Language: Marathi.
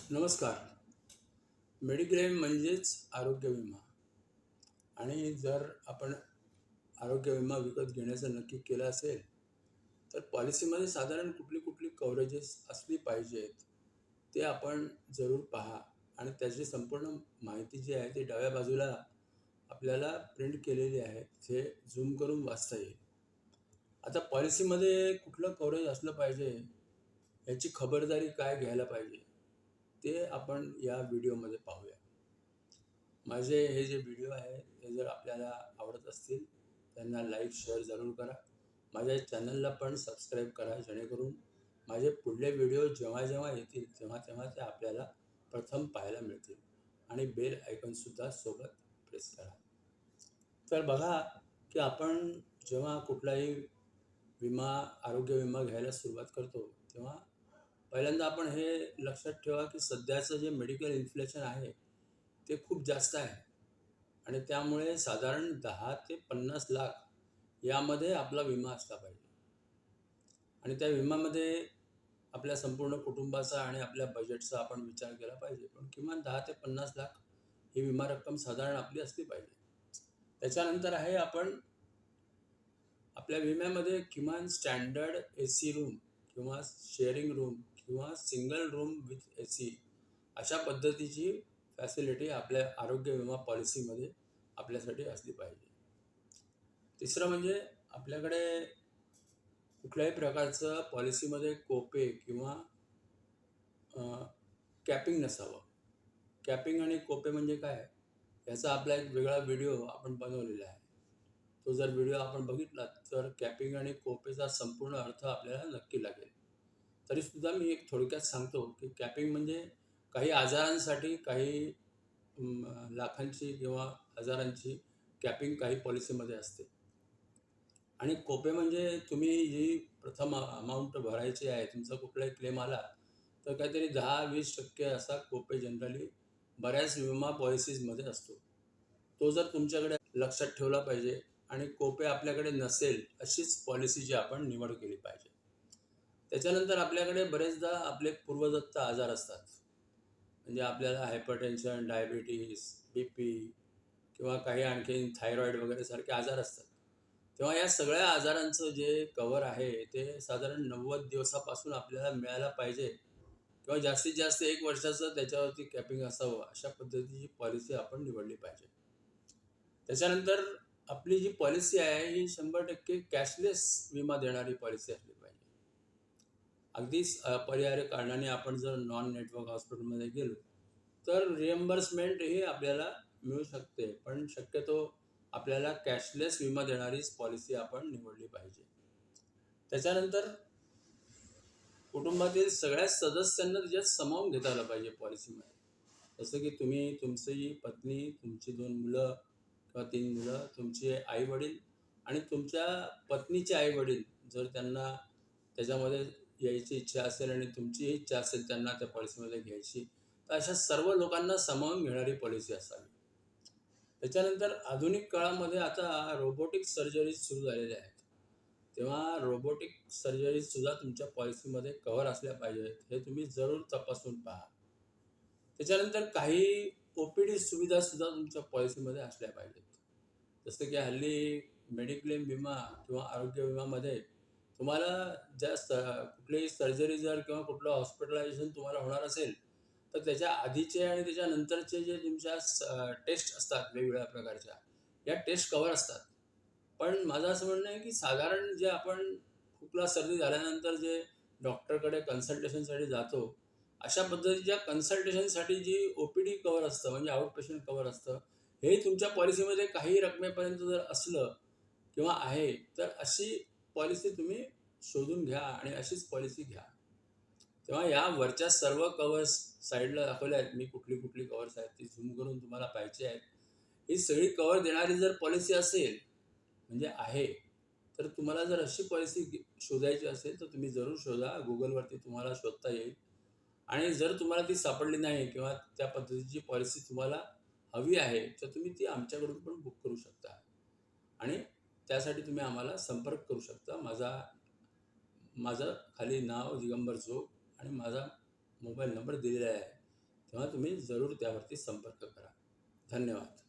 नमस्कार. मेडिक्लेम म्हणजेच आरोग्य विमा. आणि जर आपण आरोग्य विमा विकत घेण्याचं नक्की केलं असेल, तर पॉलिसीमध्ये साधारण कुठली कुठली कव्हरेजेस असली पाहिजेत, ते आपण जरूर पहा. आणि त्याची संपूर्ण माहिती जी आहे ती डाव्या बाजूला आपल्याला प्रिंट केलेली आहे. ते झूम करून वाचता येईल. आता पॉलिसीमध्ये कुठलं कव्हरेज असलं पाहिजे, याची खबरदारी काय घ्यायला पाहिजे, ते आपण या व्हिडिओमध्ये पाहूया. माझे हे जे व्हिडिओ आहे ते जर आपल्याला आवडत असतील त्यांना लाईक शेअर जरूर करा. माझ्या चॅनलला पण सबस्क्राईब करा, जेणेकरून माझे पुढले व्हिडिओ जेव्हा जेव्हा येतील तेव्हा तेव्हा ते आपल्याला प्रथम पाहायला मिळतील. आणि बेल आयकॉनसुद्धा सोबत प्रेस करा. तर बघा की आपण जेव्हा कुठलाही विमा आरोग्य विमा घ्यायला सुरुवात करतो, तेव्हा पहिल्यांदा आपण हे लक्षात ठेवा की सध्याचं जे मेडिकल इन्फ्लेशन आहे ते खूप जास्त आहे. आणि त्यामुळे साधारण 10 ते 50 लाख यामध्ये आपला विमा असला पाहिजे. आणि त्या विम्यामध्ये आपल्या संपूर्ण कुटुंबाचा आणि आपल्या बजेटचा आपण विचार केला पाहिजे. पण किमान 10 ते 50 लाख ही विमा रक्कम साधारण आपली असली पाहिजे. त्याच्यानंतर आहे आपण आपल्या विम्यामध्ये किमान स्टँडर्ड AC रूम किंवा शेअरिंग रूम किंवा सिंगल रूम विथ AC अशा पद्धतीची फॅसिलिटी आपल्या आरोग्य विमा पॉलिसीमध्ये आपल्यासाठी असली पाहिजे. तिसरं म्हणजे आपल्याकडे कुठल्याही प्रकारचं पॉलिसीमध्ये कोपे किंवा कॅपिंग नसावं. कॅपिंग आणि कोपे म्हणजे काय, याचा आपला एक वेगळा व्हिडिओ आपण बनवलेला आहे. तो जर व्हिडिओ आपण बघितला तर कॅपिंग आणि कोपेचा संपूर्ण अर्थ आपल्याला नक्की लागेल. तरीसुद्धा मी एक थोडक्यात सांगतो की कॅपिंग म्हणजे काही आजारांसाठी काही लाखांची किंवा हजारांची कॅपिंग काही पॉलिसीमध्ये असते. आणि कोपे म्हणजे तुम्ही जी प्रथम अमाऊंट भरायची आहे, तुमचा कुठलाही क्लेम आला तर काहीतरी 10-20% असा कोपे जनरली बऱ्याच विमा पॉलिसीजमध्ये असतो. तो जर तुमच्याकडे लक्षात ठेवला पाहिजे. आणि कोपे आपल्याकडे नसेल अशीच पॉलिसीची आपण निवड केली पाहिजे. त्याच्यानंतर आपल्याकडे बरेचदा आपले पूर्वदत्त आजार असतात. म्हणजे आपल्याला हायपरटेन्शन, डायबिटीस, BP किंवा काही आणखीन थायरॉईड वगैरे सारखे आजार असतात. तेव्हा या सगळ्या आजारांचं जे कव्हर आहे ते साधारण 90 दिवसापासून आपल्याला मिळायला पाहिजे किंवा जास्तीत जास्त 1 वर्षाचं त्याच्यावरती कॅपिंग असावं, अशा पद्धतीची पॉलिसी आपण निवडली पाहिजे. त्याच्यानंतर आपली जी पॉलिसी आहे ही 100% कॅशलेस विमा देणारी पॉलिसी असली पाहिजे. अगदीच अपरिहार्य कारणाने आपण जर नॉन नेटवर्क हॉस्पिटलमध्ये गेलो तर रिएम्बर्समेंट ही आपल्याला मिळू शकते, पण शक्यतो आपल्याला कॅशलेस विमा देणारीच पॉलिसी आपण निवडली पाहिजे. त्याच्यानंतर कुटुंबातील सगळ्या सदस्यांना त्याच्यात सामावून घेता आलं पाहिजे पॉलिसीमध्ये. जसं की तुम्ही, तुमची पत्नी, तुमची 2 मुलं किंवा 3 मुलं, तुमचे आई-वडील आणि तुमच्या पत्नीचे आई-वडील जर त्यांना त्याच्यामध्ये यायची इच्छा असेल आणि तुमचीही इच्छा असेल त्यांना त्या पॉलिसीमध्ये घ्यायची, तर अशा सर्व लोकांना सामावून घेणारी पॉलिसी असावी. त्याच्यानंतर आधुनिक काळामध्ये आता रोबोटिक सर्जरीज सुरू झालेल्या आहेत. तेव्हा रोबोटिक सर्जरीजसुद्धा तुमच्या पॉलिसीमध्ये कव्हर असल्या पाहिजेत, हे तुम्ही जरूर तपासून पहा. त्याच्यानंतर काही OPD सुविधासुद्धा तुमच्या पॉलिसीमध्ये असल्या पाहिजेत. जसं की हल्ली मेडिक्लेम विमा किंवा आरोग्य विमामध्ये तुम्हाला कुठलीही सर्जरी जर किंवा कुठलं हॉस्पिटलायझेशन तुम्हाला होणार असेल, तर त्याच्या आधीचे आणि त्याच्यानंतरचे जे तुमच्या टेस्ट असतात वेगवेगळ्या प्रकारच्या, या टेस्ट कव्हर असतात. पण माझं असं म्हणणं आहे की साधारण जे आपण खोकला सर्दी झाल्यानंतर जे डॉक्टरकडे कन्सल्टेशनसाठी जातो, अशा पद्धतीच्या कन्सल्टेशनसाठी जी OPD कव्हर असतं म्हणजे आउट पेशंट कव्हर असतं, हे तुमच्या पॉलिसीमध्ये काही रकमेपर्यंत जर असलं किंवा आहे, तर अशी पॉलिसी तुम्ही शोधून घ्या आणि अशीच पॉलिसी घ्या. तेव्हा या वरच्या सर्व कव्हर्स साईडला दाखवल्या आहेत मी, कुठली कुठली कव्हर्स आहेत ती झूम करून तुम्हाला पाहिजे आहेत. ही सगळी कव्हर देणारी जर पॉलिसी असेल म्हणजे आहे, तर तुम्हाला जर अशी पॉलिसी शोधायची असेल तर तुम्ही जरूर शोधा. Googleवरती तुम्हाला शोधता येईल. आणि जर तुम्हाला ती सापडली नाही किंवा त्या पद्धतीची पॉलिसी तुम्हाला हवी आहे, तर तुम्ही ती आमच्याकडून पण बुक करू शकता. आणि त्यासाठी तुम्ही आम्हाला संपर्क करू शकता. माझं खाली नाव दिगंबर जोग आणि माझा मोबाईल नंबर दिलेला आहे. तेव्हा तुम्ही जरूर त्यावरती संपर्क करा. धन्यवाद.